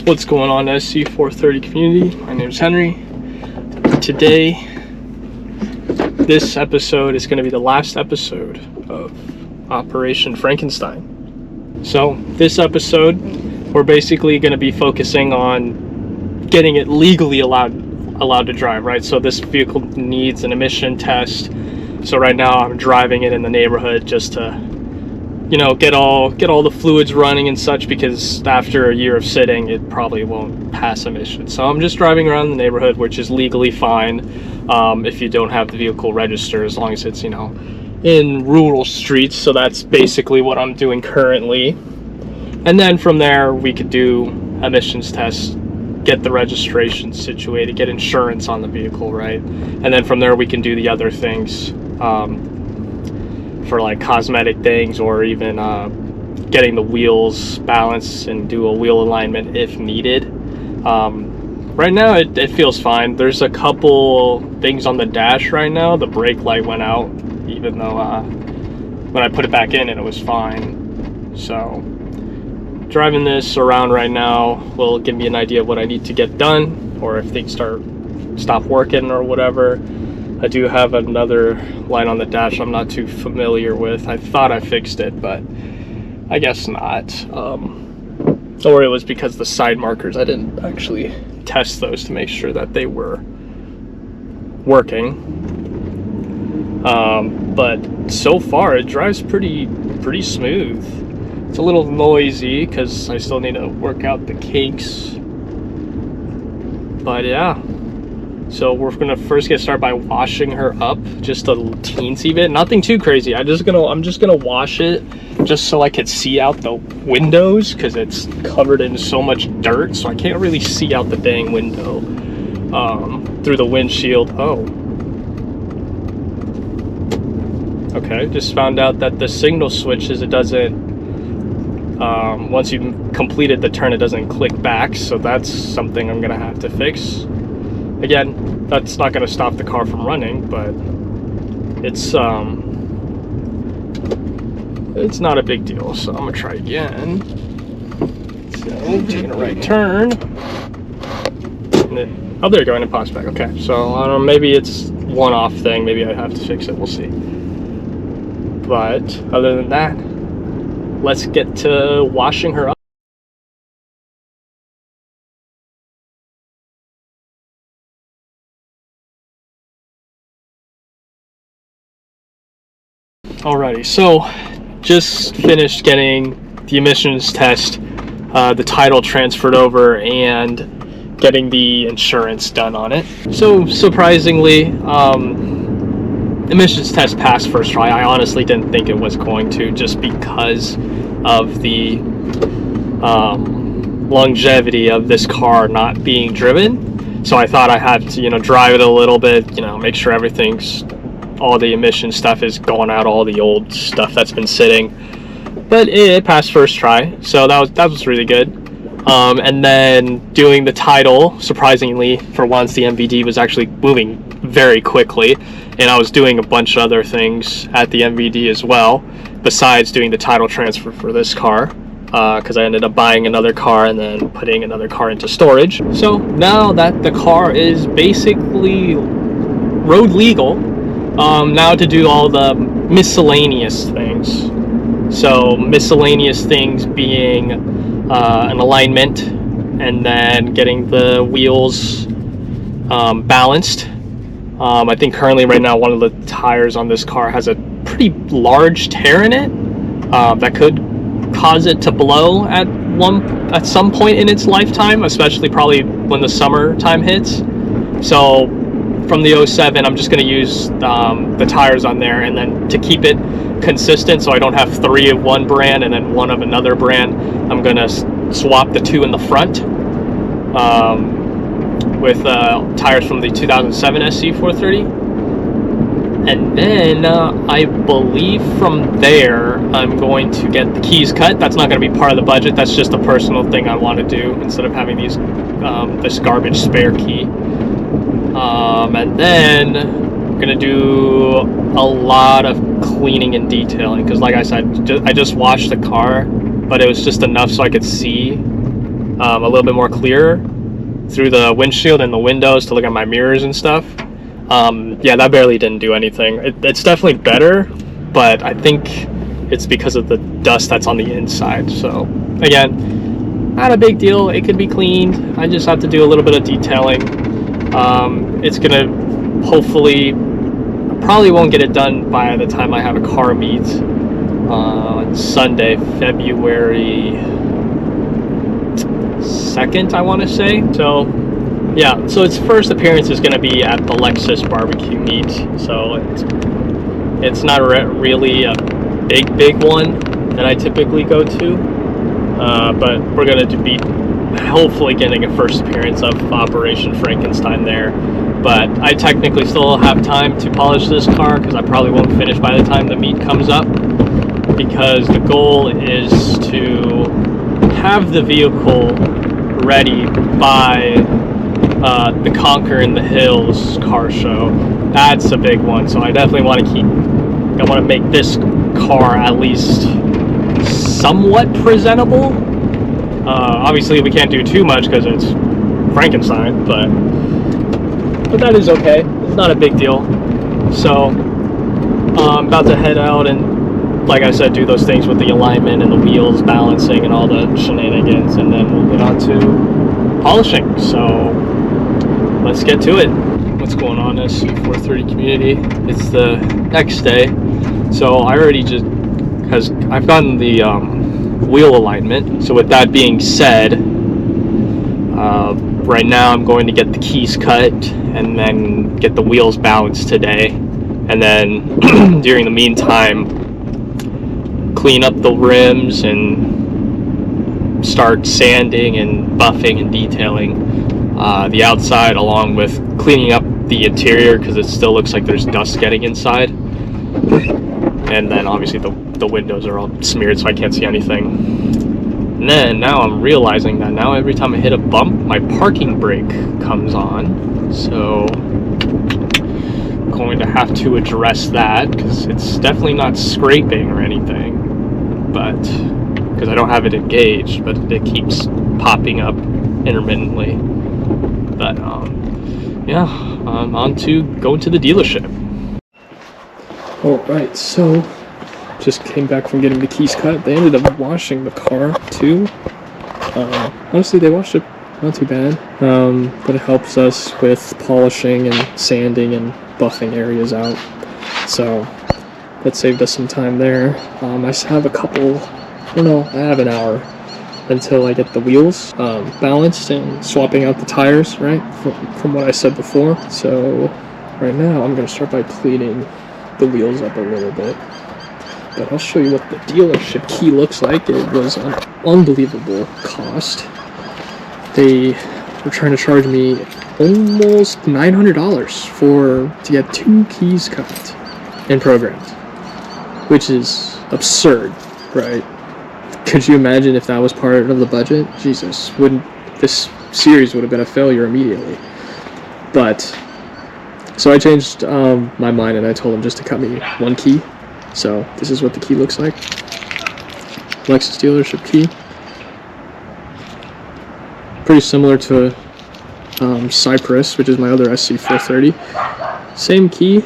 What's going on, SC430 community? My name is Henry. Today, this episode is going to be the last episode of Operation Frankenstein. So, this episode, we're basically going to be focusing on getting it legally allowed to drive, right? So this vehicle needs an emission test. So right now I'm driving it in the neighborhood just to, get all the fluids running and such, because after a year of sitting, it probably won't pass emissions. So I'm just driving around the neighborhood, which is legally fine if you don't have the vehicle registered, as long as it's, in rural streets. So that's basically what I'm doing currently. And then from there, we could do emissions tests, get the registration situated, get insurance on the vehicle, right? And then from there, we can do the other things for like cosmetic things, or even getting the wheels balanced and do a wheel alignment if needed. Right now it feels fine. There's a couple things on the dash right now. The brake light went out, even though when I put it back in, it was fine. So driving this around right now will give me an idea of what I need to get done, or if things stop working or whatever. I do have another light on the dash I'm not too familiar with. I thought I fixed it, but I guess not. Or it was because the side markers, I didn't actually test those to make sure that they were working. But so far it drives pretty smooth. It's a little noisy because I still need to work out the kinks. But yeah. So we're gonna first get started by washing her up, just a teensy bit, nothing too crazy. I'm just gonna wash it just so I could see out the windows, because it's covered in so much dirt, so I can't really see out the dang window through the windshield. Oh, okay. Just found out that the signal switches, it doesn't. Once you've completed the turn, it doesn't click back, so that's something I'm gonna have to fix. Again, that's not going to stop the car from running, but it's not a big deal. So I'm going to try again. So taking a right turn. Oh, there you go, and it pops back. Okay, so maybe it's one-off thing. Maybe I have to fix it. We'll see. But other than that, let's get to washing her up. Alrighty, so just finished getting the emissions test, the title transferred over, and getting the insurance done on it. So surprisingly, emissions test passed first try. I honestly didn't think it was going to, just because of the longevity of this car not being driven. So I thought I had to, drive it a little bit, make sure all the emission stuff is going out, all the old stuff that's been sitting. But it passed first try, so that was really good. And then doing the title, surprisingly, for once, the MVD was actually moving very quickly, and I was doing a bunch of other things at the MVD as well, besides doing the title transfer for this car, because I ended up buying another car and then putting another car into storage. So now that the car is basically road legal, now to do all the miscellaneous things. So miscellaneous things being an alignment, and then getting the wheels balanced. I think currently right now one of the tires on this car has a pretty large tear in it that could cause it to blow at some point in its lifetime, especially probably when the summertime hits. So from the 07, I'm just going to use the tires on there, and then to keep it consistent, so I don't have 3 of one brand and then 1 of another brand, I'm going to swap the 2 in the front with tires from the 2007 SC430. And then I believe from there I'm going to get the keys cut. That's not going to be part of the budget. That's just a personal thing I want to do, instead of having this garbage spare key. And then I'm gonna do a lot of cleaning and detailing, because like I said, I just washed the car, but it was just enough so I could see a little bit more clear through the windshield and the windows to look at my mirrors and stuff. Yeah, that barely didn't do anything. It's definitely better, but I think it's because of the dust that's on the inside. So again, not a big deal. It could be cleaned. I just have to do a little bit of detailing. It's gonna hopefully, I probably won't get it done by the time I have a car meet on Sunday, February 2nd, I want to say. So yeah, so its first appearance is going to be at the Lexus barbecue meet. So it's not really a big one that I typically go to, but we're going to be hopefully getting a first appearance of Operation Frankenstein there. But I technically still have time to polish this car because I probably won't finish by the time the meet comes up, because the goal is to have the vehicle ready by the Conquer in the Hills car show. That's a big one, so I definitely want to make this car at least somewhat presentable. Obviously we can't do too much because it's Frankenstein, but that is okay. It's not a big deal. So I'm about to head out and, like I said, do those things with the alignment and the wheels balancing and all the shenanigans, and then we'll get on to polishing. So let's get to it. What's going on, SC430 community? It's the next day. So I already I've gotten the wheel alignment. So with that being said, right now I'm going to get the keys cut and then get the wheels balanced today, and then during the meantime clean up the rims and start sanding and buffing and detailing the outside, along with cleaning up the interior because it still looks like there's dust getting inside. And then obviously the windows are all smeared so I can't see anything. And then now I'm realizing that now every time I hit a bump, my parking brake comes on. So I'm going to have to address that because it's definitely not scraping or anything, but because I don't have it engaged, but it keeps popping up intermittently. But yeah, I'm on to going to the dealership. Alright, so just came back from getting the keys cut. They ended up washing the car too. Honestly, they washed it not too bad, but it helps us with polishing and sanding and buffing areas out. So that saved us some time there. I have a couple, I don't know, I have an hour until I get the wheels balanced and swapping out the tires, right, from what I said before. So right now I'm going to start by cleaning the wheels up a little bit. But I'll show you what the dealership key looks like. It was an unbelievable cost. They were trying to charge me almost $900 to get 2 keys cut and programmed, which is absurd, right? Could you imagine if that was part of the budget? Jesus, this series would have been a failure immediately. But so I changed my mind and I told them just to cut me 1 key. So this is what the key looks like. Lexus dealership key. Pretty similar to Cypress, which is my other SC430. Same key,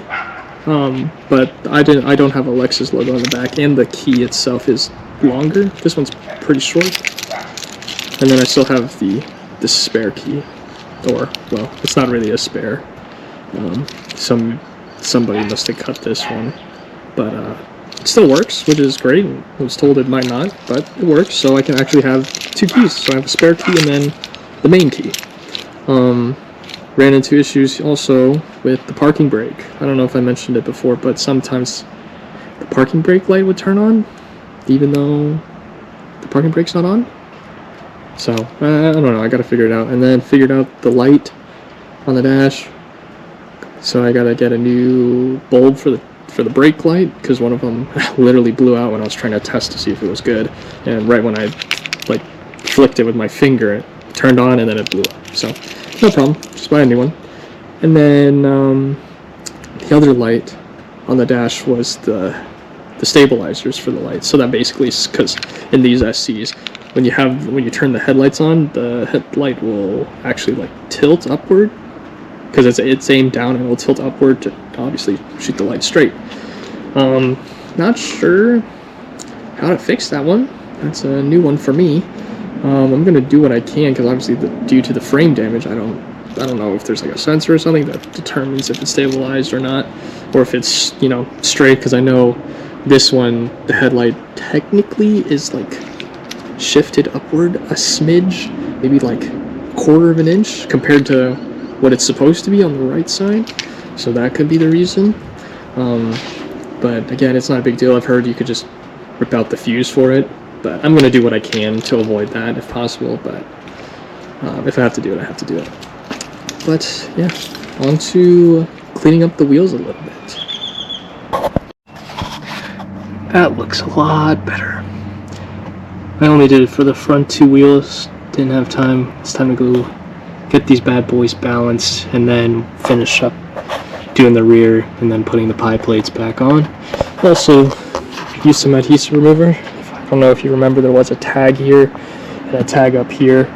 but I don't have a Lexus logo on the back, and the key itself is longer. This one's pretty short. And then I still have the spare key, or well, it's not really a spare. Somebody must have cut this one, but it still works, which is great. I was told it might not, but it works, so I can actually have 2 keys. So I have a spare key and then the main key. Ran into issues also with the parking brake. I don't know if I mentioned it before, but sometimes the parking brake light would turn on even though the parking brake's not on. So I don't know, I gotta figure it out. And then figured out the light on the dash, so I gotta get a new bulb for the brake light, because one of them literally blew out when I was trying to test to see if it was good, and right when I like flicked it with my finger, it turned on and then it blew up. So no problem, just buy a new one. And then the other light on the dash was the stabilizers for the lights. So that basically is because in these SCs when you turn the headlights on, the headlight will actually like tilt upward because it's aimed down and it will tilt upward to obviously shoot the light straight. Not sure how to fix that one. That's a new one for me. I'm gonna do what I can because obviously due to the frame damage, I don't know if there's like a sensor or something that determines if it's stabilized or not, or if it's, you know, straight, because I know this one, the headlight technically is like shifted upward a smidge, maybe like a quarter of an inch compared to what it's supposed to be on the right side, so that could be the reason. But again, it's not a big deal. I've heard you could just rip out the fuse for it, but I'm gonna do what I can to avoid that if possible, but if I have to do it, I have to do it. But yeah, on to cleaning up the wheels a little bit. That looks a lot better. I only did it for the front two wheels, didn't have time. It's time to go get these bad boys balanced and then finish up doing the rear and then putting the pie plates back on. Also, use some adhesive remover. I don't know if you remember, there was a tag here and a tag up here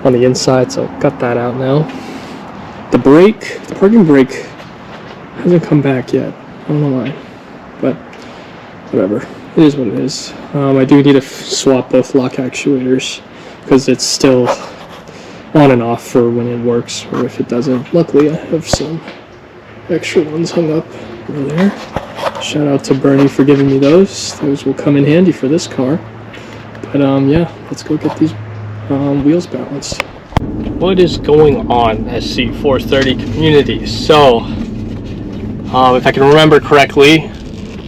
on the inside, so got that out now. The parking brake hasn't come back yet. I don't know why, but whatever. It is what it is. I do need to swap both lock actuators because it's still on and off for when it works or if it doesn't. Luckily, I have some extra ones hung up over there. Shout out to Bernie for giving me those. Those will come in handy for this car. But yeah, let's go get these wheels balanced. What is going on, SC430 community? So, if I can remember correctly,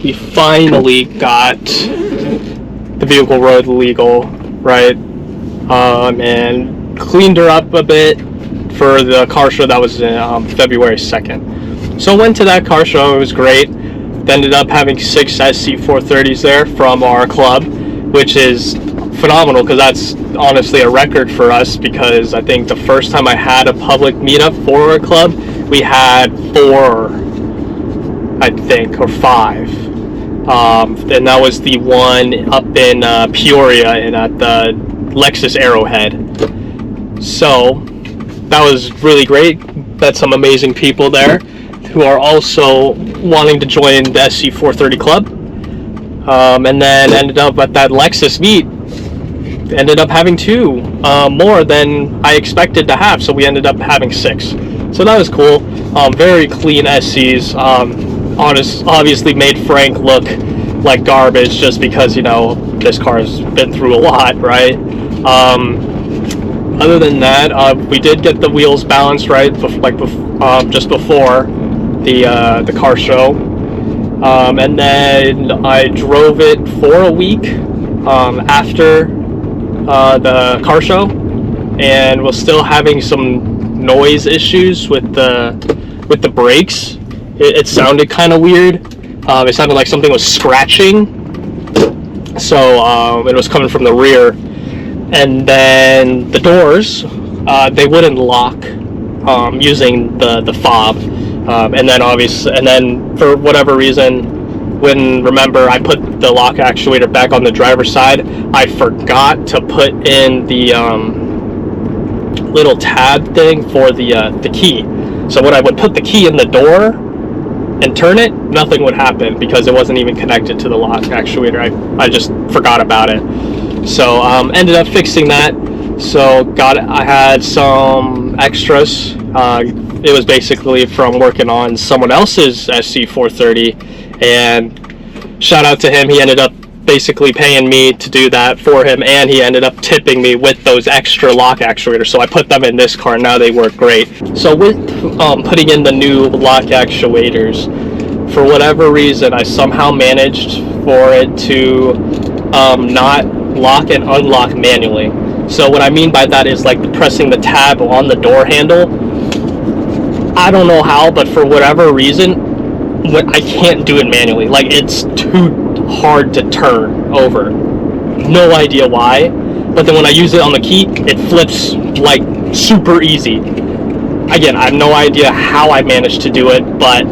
we finally got the vehicle road legal, right? And cleaned her up a bit for the car show that was February 2nd. So went to that car show, it was great. Ended up having 6 SC430s there from our club, which is phenomenal because that's honestly a record for us, because I think the first time I had a public meetup for our club, we had 4, I think, or 5. And that was the one up in Peoria and at the Lexus Arrowhead. So that was really great. Met some amazing people there who are also wanting to join the SC430 club. And then ended up at that Lexus meet, ended up having 2 more than I expected to have, so we ended up having 6. So that was cool. Very clean SCs. Obviously made Frank look like garbage just because, you know, this car's been through a lot, right? Other than that, we did get the wheels balanced right, just before the car show. And then I drove it for a week after the car show, and was still having some noise issues with the brakes. It sounded kind of weird. It sounded like something was scratching, so it was coming from the rear. And then the doors, they wouldn't lock using the fob. And then for whatever reason, remember I put the lock actuator back on the driver's side, I forgot to put in the little tab thing for the key. So when I would put the key in the door and turn it, nothing would happen because it wasn't even connected to the lock actuator. I just forgot about it. So ended up fixing that. So I had some extras. It was basically from working on someone else's SC430, and shout out to him. He ended up basically paying me to do that for him, and he ended up tipping me with those extra lock actuators. So I put them in this car, and now they work great. So with putting in the new lock actuators, for whatever reason, I somehow managed for it to not lock and unlock manually. So what I mean by that is like pressing the tab on the door handle. I don't know how, but for whatever reason, I can't do it manually. Like, it's too hard to turn over. No idea why. But then when I use it on the key, it flips like super easy. Again, I have no idea how I managed to do it, but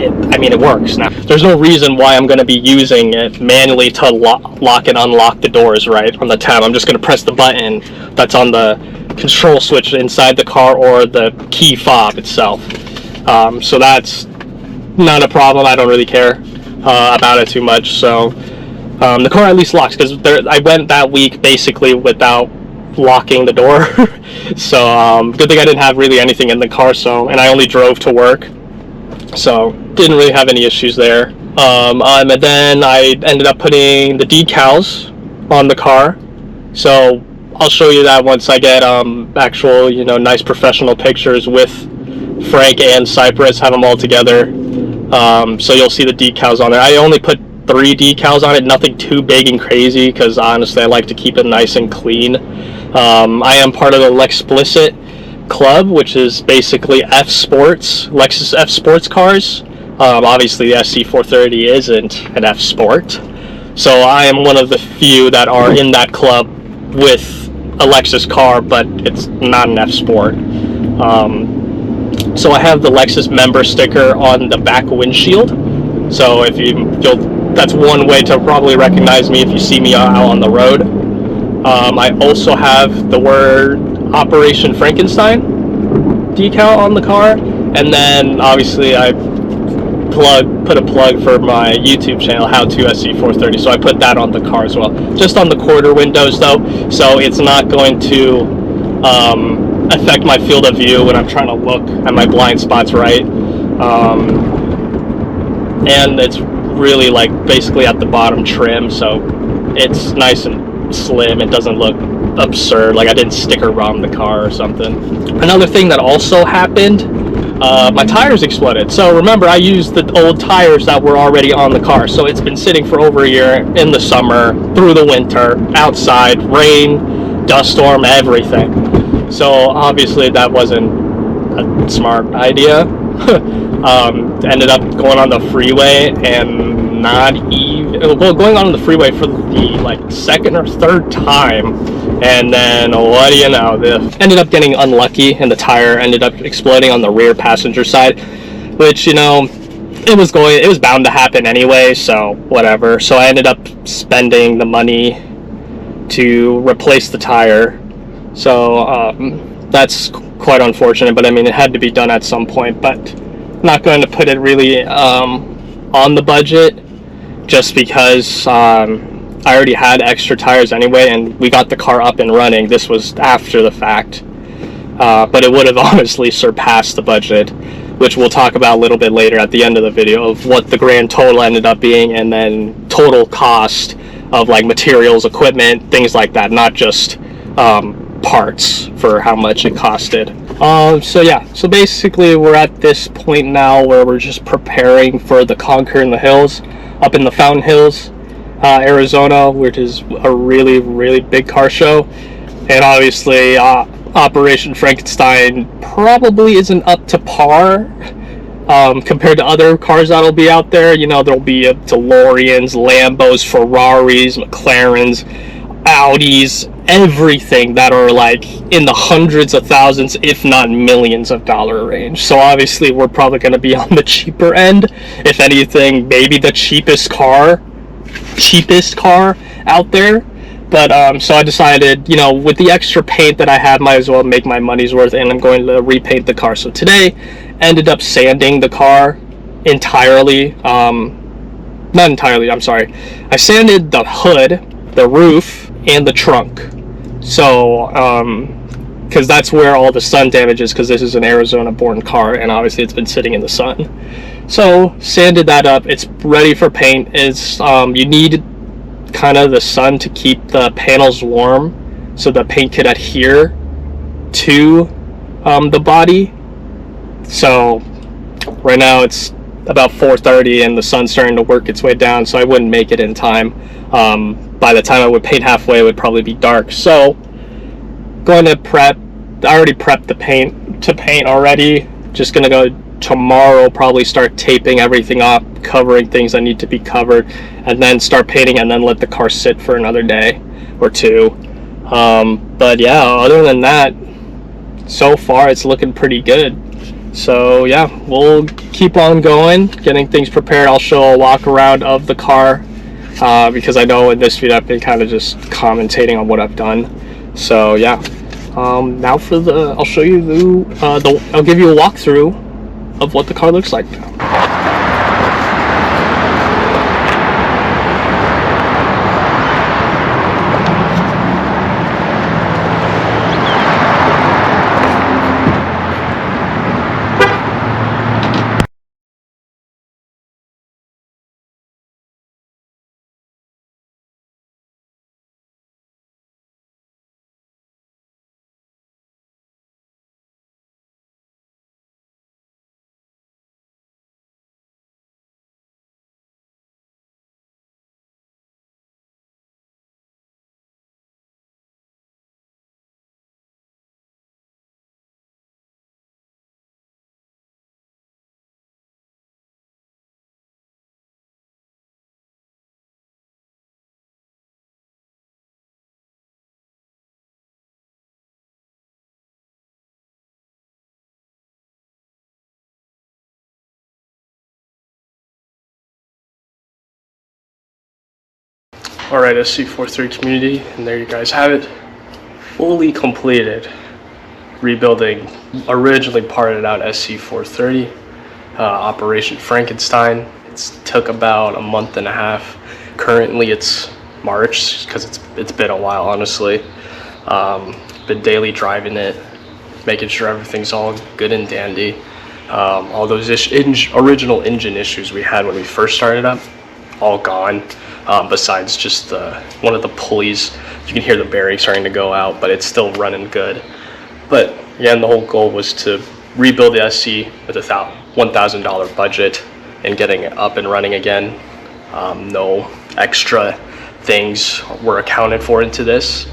I mean, it works. Now, there's no reason why I'm going to be using it manually to lock and unlock the doors, right, on the tab. I'm just going to press the button that's on the control switch inside the car or the key fob itself. So that's not a problem. I don't really care about it too much. So the car at least locks, because I went that week basically without locking the door. So good thing I didn't have really anything in the car, and I only drove to work, so didn't really have any issues there. And then I ended up putting the decals on the car, so I'll show you that once I get actual, nice professional pictures with Frank and Cypress, have them all together. So you'll see the decals on there. I only put 3 decals on it, nothing too big and crazy, because honestly I like to keep it nice and clean. I am part of the Lexplicit Club, which is basically Lexus F Sports cars. Obviously the SC430 isn't an F Sport, so I am one of the few that are in that club with a Lexus car, but it's not an F Sport. So I have the Lexus member sticker on the back windshield, so if that's one way to probably recognize me if you see me out on the road. I also have the word Operation Frankenstein decal on the car, and then obviously I put a plug for my YouTube channel, How To SC430, so I put that on the car as well, just on the quarter windows though, so it's not going to affect my field of view when I'm trying to look at my blind spots, right? And it's really like basically at the bottom trim, so it's nice and slim. It doesn't look absurd, like I didn't sticker bomb the car or something. Another thing that also happened, my tires exploded. So remember, I used the old tires that were already on the car, so it's been sitting for over a year in the summer, through the winter, outside, rain, dust storm, everything. So obviously that wasn't a smart idea. Ended up going on the freeway and going on the freeway for the second or third time, and then what do you know, ended up getting unlucky and the tire ended up exploding on the rear passenger side, which it was bound to happen anyway, so whatever. So I ended up spending the money to replace the tire, so that's quite unfortunate, but I mean it had to be done at some point. But not going to put it really on the budget, just because I already had extra tires anyway, and we got the car up and running. This was after the fact, but it would have honestly surpassed the budget, which we'll talk about a little bit later at the end of the video, of what the grand total ended up being, and then total cost of like materials, equipment, things like that, not just parts, for how much it costed. So yeah, so basically we're at this point now where we're just preparing for the Conquer in the Hills, up in the Fountain Hills, Arizona, which is a really, really big car show. And obviously Operation Frankenstein probably isn't up to par compared to other cars that'll be out there. There'll be DeLoreans, Lambos, Ferraris, McLarens, Audis, everything that are like in the hundreds of thousands, if not millions of dollar range. So obviously we're probably going to be on the cheaper end. If anything, maybe the cheapest car out there. But so I decided, with the extra paint that I have, might as well make my money's worth, and I'm going to repaint the car. So today ended up sanding the car entirely. Not entirely, I'm sorry. I sanded the hood, the roof, and the trunk. So because that's where all the sun damage is, because this is an Arizona born car and obviously it's been sitting in the sun. So sanded that up. It's ready for paint. It's you need kind of the sun to keep the panels warm so the paint could adhere to the body. So right now it's about 4:30 and the sun's starting to work its way down, so I wouldn't make it in time. By the time I would paint halfway, it would probably be dark. So going to prep. I already prepped the paint to paint already. Just gonna go tomorrow, probably start taping everything up, covering things that need to be covered, and then start painting, and then let the car sit for another day or two. But yeah, other than that, so far it's looking pretty good. So yeah, we'll keep on going, getting things prepared. I'll show a walk around of the car because I know in this video I've been kind of just commentating on what I've done. So yeah, now for I'll show you I'll give you a walkthrough of what the car looks like now. Alright, SC43 community, and there you guys have it. Fully completed rebuilding, originally parted out SC430, Operation Frankenstein. It took about a month and a half. Currently it's March, because it's been a while, honestly. Been daily driving it, making sure everything's all good and dandy. All those original engine issues we had when we first started up, all gone. Besides just one of the pulleys, you can hear the bearing starting to go out, but it's still running good. But again, the whole goal was to rebuild the SC with a $1,000 budget and getting it up and running again. No extra things were accounted for into this.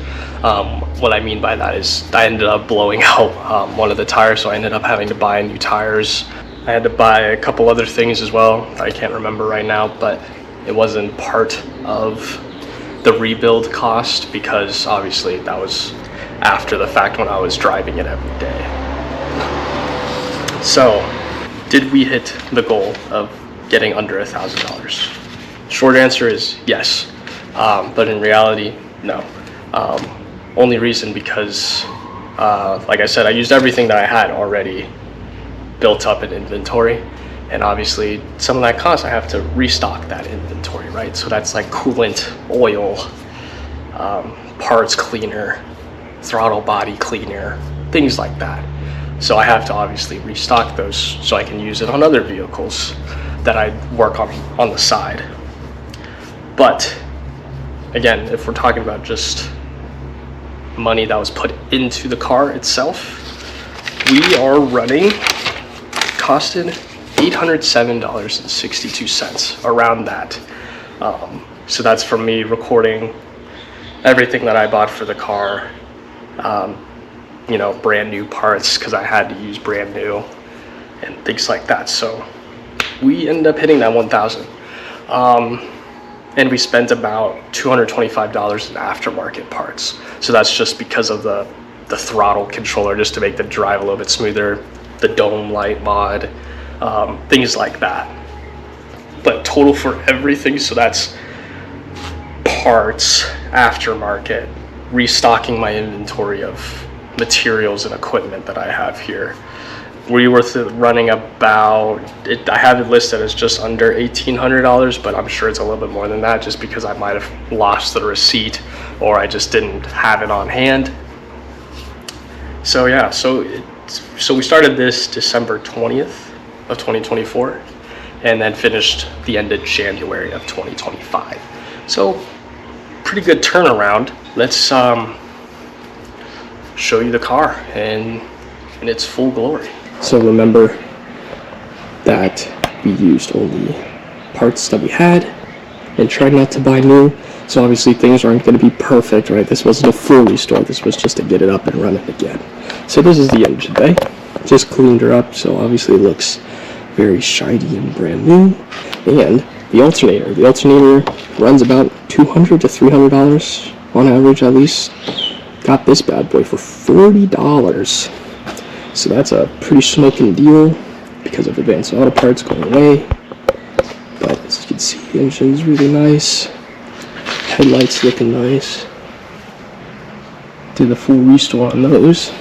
What I mean by that is I ended up blowing out one of the tires, so I ended up having to buy new tires. I had to buy a couple other things as well. I can't remember right now, but it wasn't part of the rebuild cost because obviously that was after the fact when I was driving it every day. So, did we hit the goal of getting under $1,000? Short answer is yes, but in reality, no. Only reason because, like I said, I used everything that I had already built up in inventory. And obviously, some of that cost, I have to restock that inventory, right? So that's like coolant, oil, parts cleaner, throttle body cleaner, things like that. So I have to obviously restock those so I can use it on other vehicles that I work on the side. But again, if we're talking about just money that was put into the car itself, we are running, costed $807.62, around that. So that's from me recording everything that I bought for the car, you know, brand new parts because I had to use brand new and things like that. So we ended up hitting that 1,000, and we spent about $225 in aftermarket parts. So that's just because of the throttle controller, just to make the drive a little bit smoother, the dome light mod, things like that. But total for everything, so that's parts, aftermarket, restocking my inventory of materials and equipment that I have here, we were running about, I have it listed as just under $1,800, but I'm sure it's a little bit more than that just because I might have lost the receipt or I just didn't have it on hand. So yeah, so we started this December 20th of 2024 and then finished the end of January of 2025. So pretty good turnaround. Let's show you the car in its full glory. So remember that we used only parts that we had and tried not to buy new. So obviously things aren't going to be perfect, right? This wasn't a full restore. This was just to get it up and running again. So this is the engine bay. Just cleaned her up, so obviously it looks very shiny and brand new. And the alternator runs about $200 to $300 on average, at least. Got this bad boy for $40. So that's a pretty smoking deal because of advanced auto parts going away. But as you can see, the engine's really nice. Headlights looking nice. Did the full restore on those.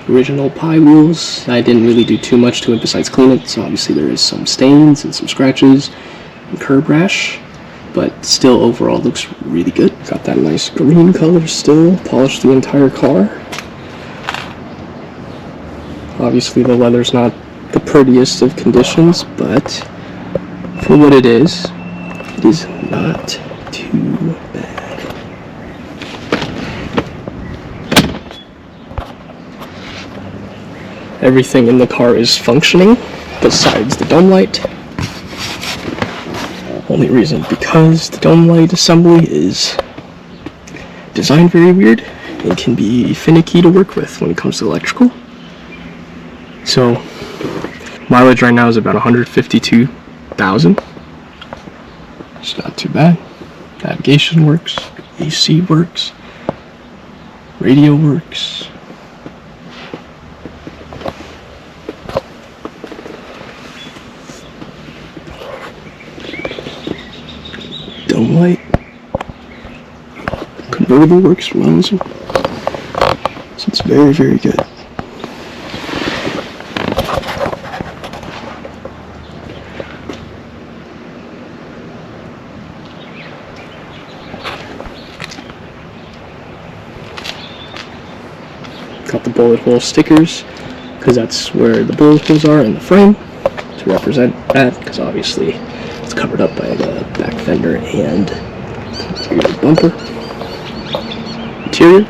Original pie wheels. I didn't really do too much to it besides clean it, so obviously there is some stains and some scratches and curb rash, but still overall looks really good. Got that nice green color still, polished the entire car. Obviously the leather's not the prettiest of conditions, but for what it is not too bad. Everything in the car is functioning besides the dome light. Only reason because the dome light assembly is designed very weird and can be finicky to work with when it comes to electrical. So mileage right now is about 152,000. It's not too bad. Navigation works, AC works, radio works. Dome light. Convertible works well as well. So it's very, very good. Got the bullet hole stickers because that's where the bullet holes are in the frame to represent that, because obviously it's covered up by the back fender and rear bumper. Interior.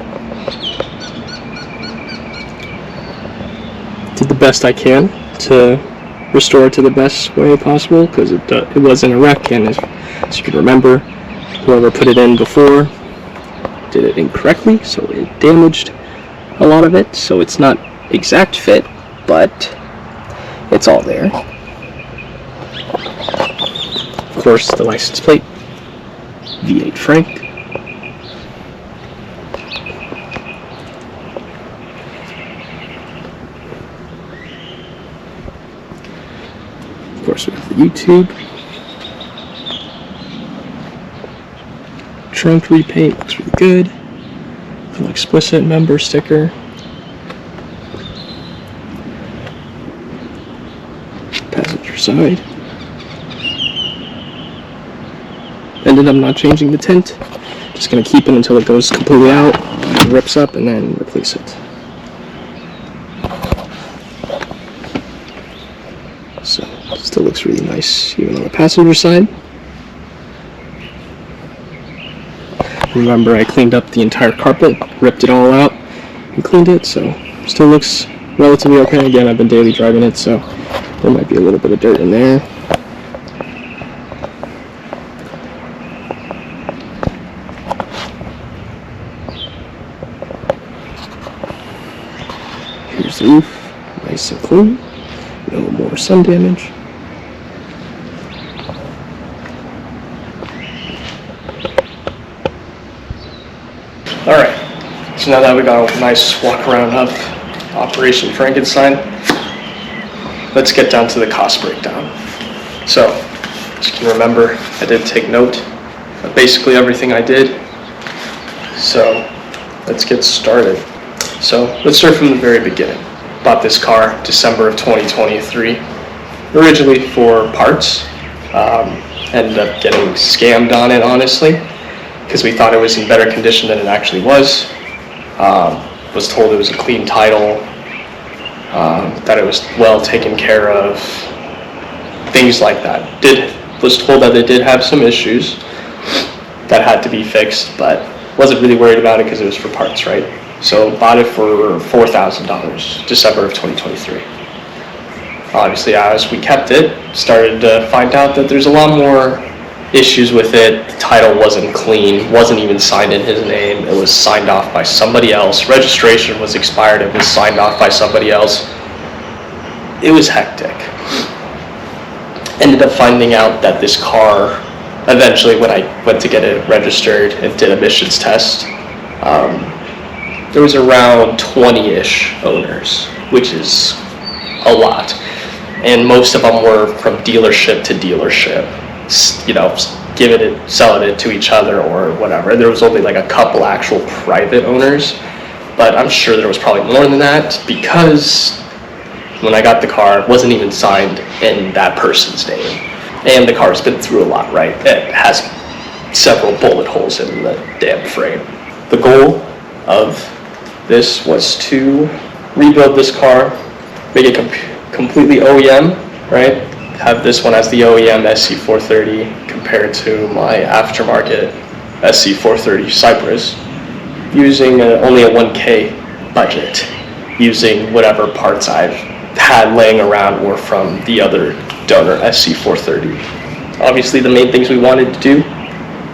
Did the best I can to restore it to the best way possible because it was in a wreck, and as you can remember, whoever put it in before did it incorrectly, so it damaged a lot of it, so it's not exact fit, but it's all there. Of course, the license plate, V8 Frank. Of course, we have the YouTube. Trunk repaint looks really good. An explicit member sticker. Passenger side. Ended up not changing the tint. Just gonna keep it until it goes completely out, rips up, and then replace it. So, still looks really nice even on the passenger side. Remember, I cleaned up the entire carpet, ripped it all out, and cleaned it, so still looks relatively okay. Again, I've been daily driving it, so there might be a little bit of dirt in there. Here's the roof, nice and clean, no more sun damage. Alright, so now that we got a nice walk around of Operation Frankenstein, let's get down to the cost breakdown. So, as you can remember, I did take note of basically everything I did. So, let's get started. So, let's start from the very beginning. Bought this car December of 2023, originally for parts. Ended up getting scammed on it, honestly, because we thought it was in better condition than it actually was. Was told it was a clean title, that it was well taken care of, things like that. Was told that it did have some issues that had to be fixed, but wasn't really worried about it because it was for parts, right? So bought it for $4,000, December of 2023. Obviously, as we kept it, started to find out that there's a lot more issues with it. The title wasn't clean, wasn't even signed in his name. It was signed off by somebody else. Registration was expired, it was signed off by somebody else. It was hectic. Ended up finding out that this car, eventually when I went to get it registered and did emissions test, there was around 20-ish owners, which is a lot. And most of them were from dealership to dealership, you know, selling it to each other or whatever. There was only like a couple actual private owners, but I'm sure there was probably more than that, because when I got the car, it wasn't even signed in that person's name. And the car's been through a lot, right? It has several bullet holes in the damn frame. The goal of this was to rebuild this car, make it completely OEM, right? Have this one as the OEM SC430 compared to my aftermarket SC430 Cypress, using only a 1K budget, using whatever parts I've had laying around or from the other donor SC430. Obviously the main things we wanted to do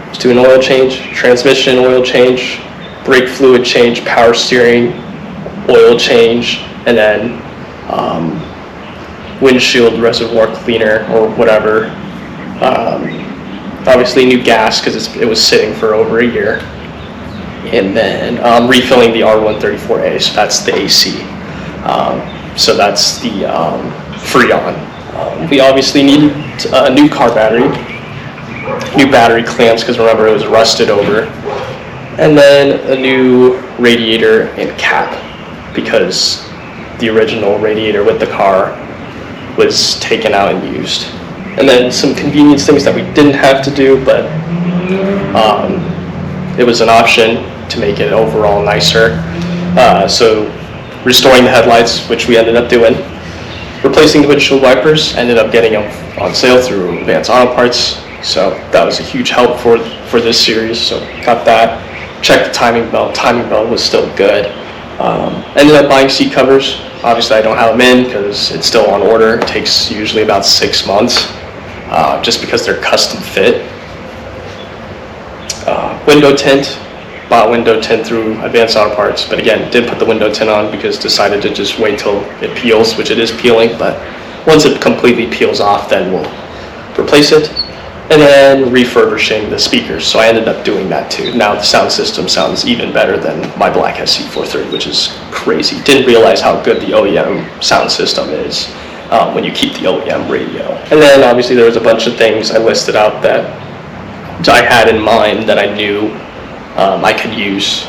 was do an oil change, transmission oil change, brake fluid change, power steering oil change, and then windshield reservoir cleaner or whatever. Obviously new gas because it was sitting for over a year. And then refilling the R134A, so that's the AC. So that's the Freon. We obviously needed a new car battery, new battery clamps because remember it was rusted over, and then a new radiator and cap because the original radiator with the car was taken out and used. And then some convenience things that we didn't have to do, but it was an option to make it overall nicer. So restoring the headlights, which we ended up doing. Replacing the windshield wipers, ended up getting them on sale through Advanced Auto Parts. So that was a huge help for this series. So got that. Checked the timing belt. Timing belt was still good. Ended up buying seat covers. Obviously I don't have them in because it's still on order. It takes usually about 6 months just because they're custom fit. Window tint. Bought window tint through Advanced Auto Parts, but again, didn't put the window tint on because decided to just wait till it peels, which it is peeling, but once it completely peels off, then we'll replace it. And then refurbishing the speakers, so I ended up doing that too. Now the sound system sounds even better than my black SC430, which is crazy. Didn't realize how good the OEM sound system is when you keep the OEM radio. And then obviously there was a bunch of things I listed out that I had in mind that I knew I could use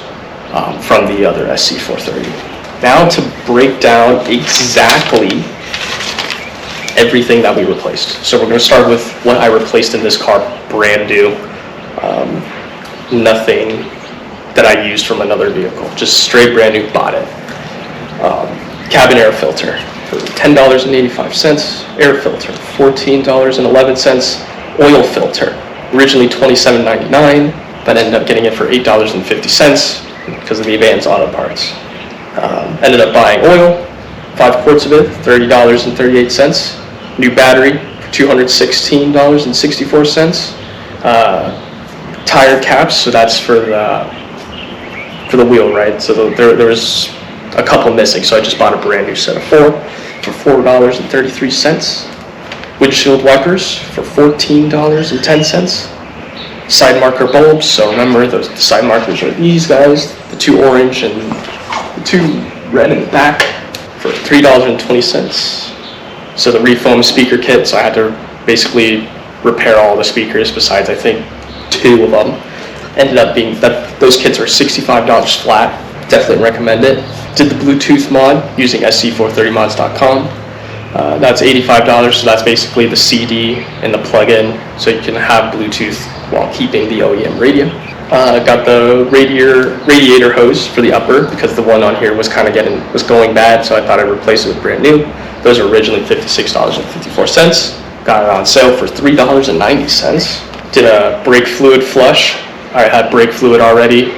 from the other SC430. Now to break down exactly everything that we replaced. So we're going to start with what I replaced in this car brand new. Nothing that I used from another vehicle, just straight brand new, bought it. Cabin air filter for $10.85, air filter $14.11, oil filter originally $27.99, but ended up getting it for $8.50 because of the Advanced Auto Parts. Ended up buying oil, 5 quarts of it, $30.38. New battery for $216.64. Tire caps, so that's for the wheel, right? So there was a couple missing, so I just bought a brand new set of 4 for $4.33. Windshield wipers for $14.10. Side marker bulbs, so remember the side markers are these guys, the 2 orange and the 2 red in the back for $3.20. So the refoam speaker kit, so I had to basically repair all the speakers besides I think 2 of them. Ended up being, those kits are $65 flat, definitely recommend it. Did the Bluetooth mod using sc430mods.com. That's $85, so that's basically the CD and the plug-in, so you can have Bluetooth while keeping the OEM radio. Got the radiator hose for the upper because the one on here was going bad, so I thought I'd replace it with brand new. Those were originally $56.54. Got it on sale for $3.90. Did a brake fluid flush. I had brake fluid already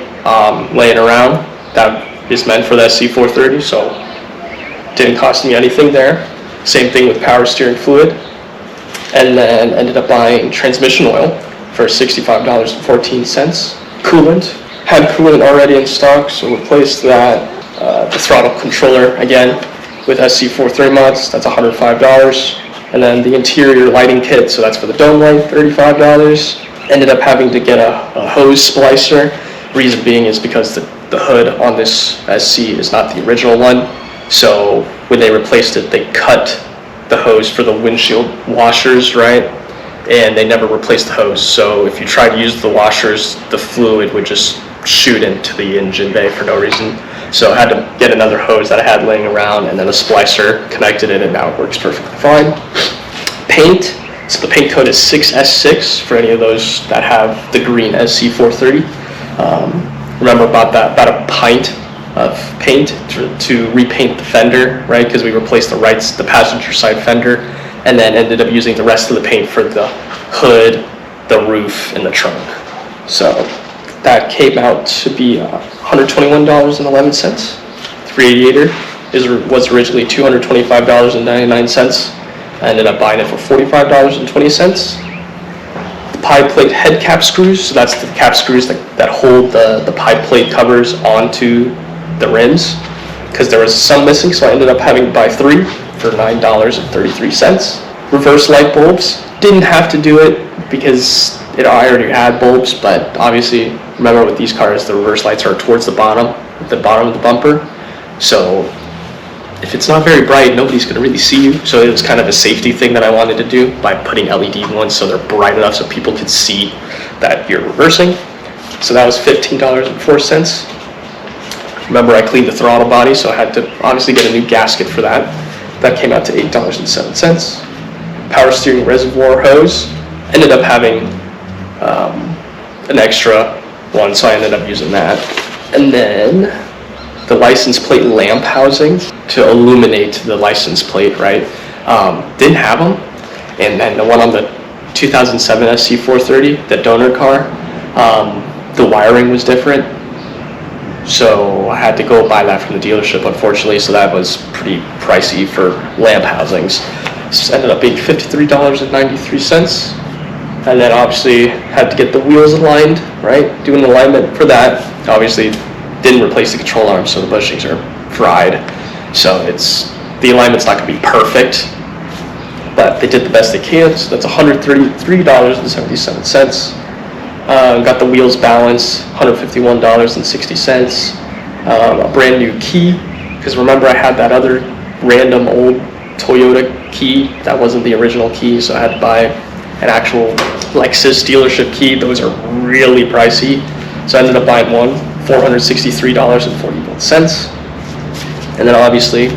laying around. That is meant for the SC430, so didn't cost me anything there. Same thing with power steering fluid. And then ended up buying transmission oil for $65.14. Coolant. Had coolant already in stock, so replaced that. The throttle controller, again, with SC430 mods, that's $105. And then the interior lighting kit, so that's for the dome light, $35. Ended up having to get a hose splicer Reason being is because the hood on this SC is not the original one. So when they replaced it, they cut the hose for the windshield washers, right? And they never replaced the hose. So if you try to use the washers, the fluid would just shoot into the engine bay for no reason. So I had to get another hose that I had laying around, and then a splicer, connected it, and now it works perfectly fine. Paint. So the paint code is 6S6 for any of those that have the green SC430. Remember about a pint of paint to repaint the fender, right? Because we replaced the passenger side fender, and then ended up using the rest of the paint for the hood, the roof, and the trunk. So that came out to be $121.11. The radiator was originally $225.99. I ended up buying it for $45.20. The pie plate head cap screws, so that's the cap screws that hold the pie plate covers onto the rims, because there was some missing, so I ended up having to buy 3 for $9.33. Reverse light bulbs, didn't have to do it because I already had bulbs, but obviously remember with these cars the reverse lights are towards the bottom of the bumper, so if it's not very bright, nobody's going to really see you. So it was kind of a safety thing that I wanted to do by putting LED ones so they're bright enough so people could see that you're reversing. So that was $15.04. Remember, I cleaned the throttle body, so I had to obviously get a new gasket for that. That came out to $8.07. Power steering reservoir hose. Ended up having an extra one, so I ended up using that. And then the license plate lamp housing to illuminate the license plate, right? Didn't have them. And then the one on the 2007 SC430, the donor car, the wiring was different. So I had to go buy that from the dealership, unfortunately, so that was pretty pricey for lamp housings. This ended up being $53.93. And then obviously had to get the wheels aligned, right? Doing alignment for that. Obviously didn't replace the control arms, so the bushings are fried. So the alignment's not gonna be perfect, but they did the best they can, so that's $133.77. Got the wheels balanced, $151.60. A brand new key, because remember I had that other random old Toyota key that wasn't the original key, so I had to buy an actual Lexus dealership key. Those are really pricey, so I ended up buying one, $463.41. And then obviously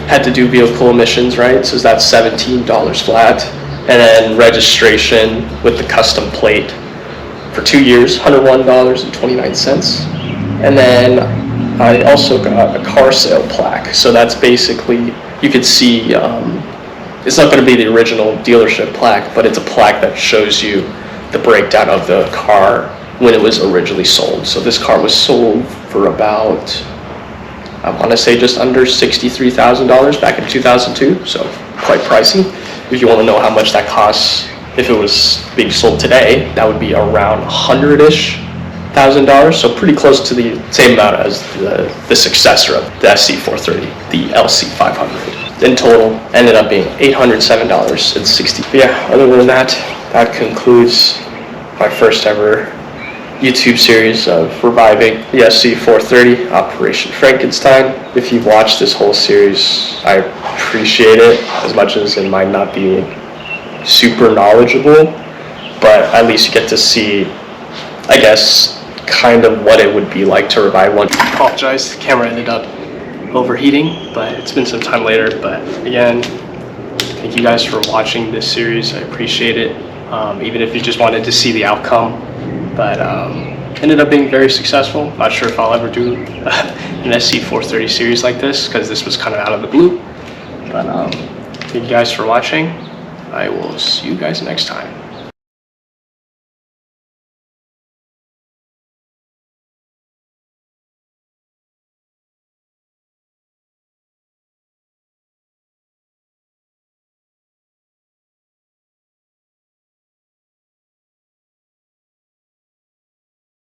had to do vehicle emissions, right? So that's $17 flat, and then registration with the custom plate for 2 years, $101.29. And then I also got a car sale plaque. So that's basically, you could see, it's not going to be the original dealership plaque, but it's a plaque that shows you the breakdown of the car when it was originally sold. So this car was sold for about, I want to say just under $63,000 back in 2002, so quite pricey. If you want to know how much that costs, if it was being sold today, that would be around $100,000-ish, so pretty close to the same amount as the successor of the SC430, the LC500. In total, ended up being $807.60. But yeah, other than that, that concludes my first ever YouTube series of reviving the SC430, Operation Frankenstein. If you've watched this whole series, I appreciate it, as much as it might not be super knowledgeable, but at least you get to see, I guess, kind of what it would be like to revive one. I apologize, the camera ended up overheating, but it's been some time later. But again, thank you guys for watching this series. I appreciate it, even if you just wanted to see the outcome. But ended up being very successful. Not sure if I'll ever do an SC430 series like this, because this was kind of out of the blue. But thank you guys for watching. I will see you guys next time.